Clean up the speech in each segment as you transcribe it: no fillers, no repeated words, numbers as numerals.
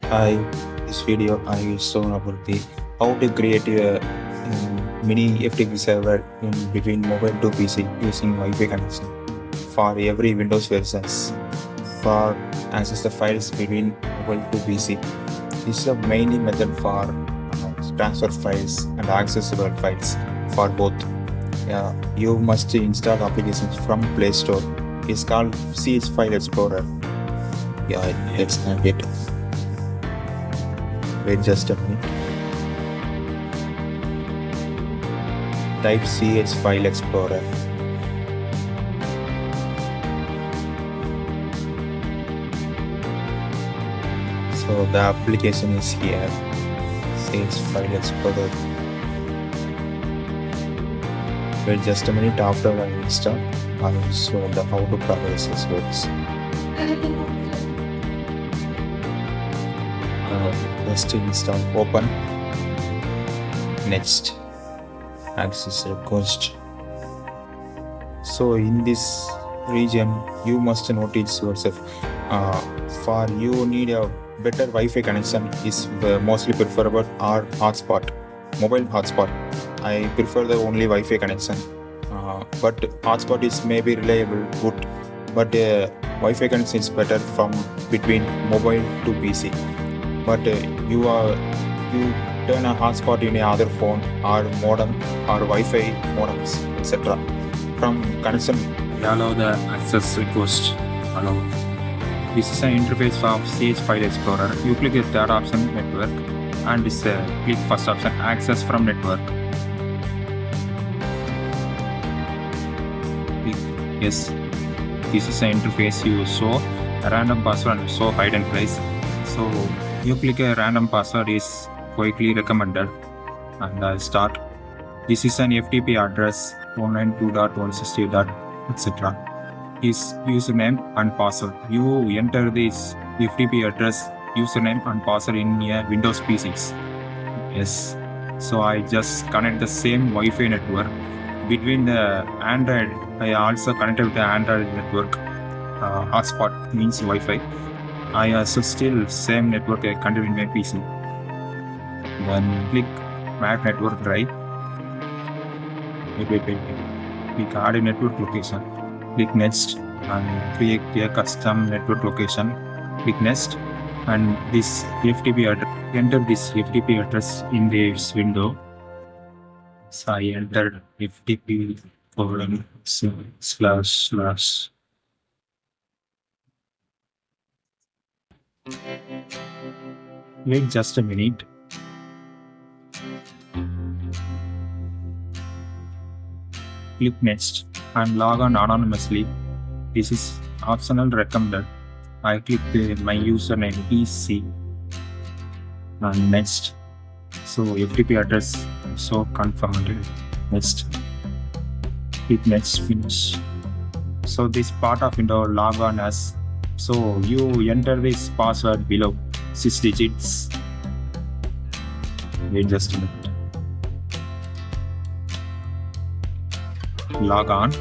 Hi, this video I will show about the how to create a mini FTP server in between mobile to PC using Wi-Fi connection for every Windows versions for access the files between mobile to PC. This is a mainly method for transfer files and accessible files for both. You must install applications from Play Store. It's called CS File Explorer. Let's start it. Wait just a minute. Type CH File Explorer. So the application is here. CH File Explorer. Wait just a minute. After I install, I will show the how to progress this works. Just install, open, next, access request. So in this region you must notice yourself for you need a better Wi-Fi connection is mostly preferable or hotspot, mobile hotspot. I prefer the only Wi-Fi connection, but hotspot is maybe reliable good, but Wi-Fi connection is better from between mobile to PC. But you turn a hotspot in another phone or modem or Wi-Fi modems, etc. From connection, allow the access request. Allow. This is an interface of CH File Explorer. You click the third option, network, and this click first option, access from network. Click yes. This is an interface. You show a random password and show hidden place. So you click a random password is quickly recommended and start. This is an FTP address 192.168. etc. Is username and password. You enter this FTP address, username and password in a Windows PCs. Yes. So I just connect the same Wi-Fi network between the Android. I also connected with the Android network. Hotspot means Wi-Fi. I also still same network I connected in my PC. Then click Map Network Drive. Click Add a network location. Click Next and create a custom network location. Click Next and this FTP address. Enter this FTP address in this window. So I entered FTP // Wait just a minute. Click Next and log on anonymously. This is optional recommended. I click my username PC and Next. So FTP address so confirmed. Next. Click Next, finish. So this part of window log on as. So you enter this password below 6 digits. Wait just a minute. Log on.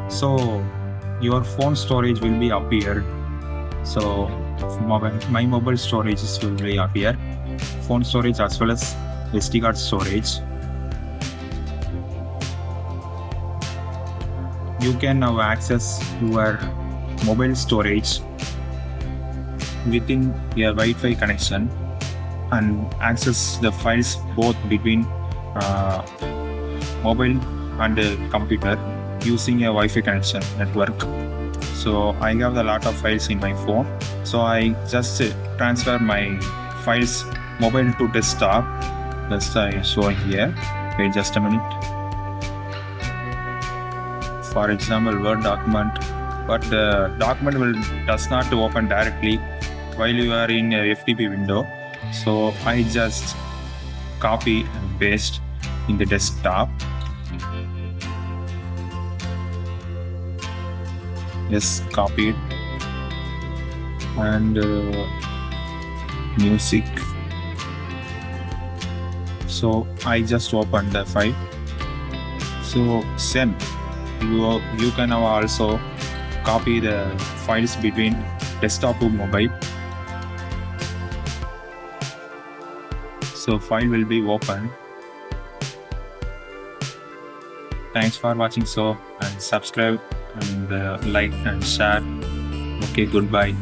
So your phone storage will be appeared. So my mobile storage will be appear. Phone storage as well as SD card storage. You can now access your mobile storage within your Wi-Fi connection and access the files both between mobile and computer using a Wi-Fi connection network. So I have a lot of files in my phone. So I just transfer my files mobile to desktop. That's showing here. Wait just a minute. For example, Word document, but the document does not open directly while you are in a FTP window. So I just copy and paste in the desktop. Yes, copied. And music. So I just opened the file. So same. You can also copy the files between desktop to mobile So file will be open. Thanks for watching. So and subscribe and like and share. Okay, goodbye.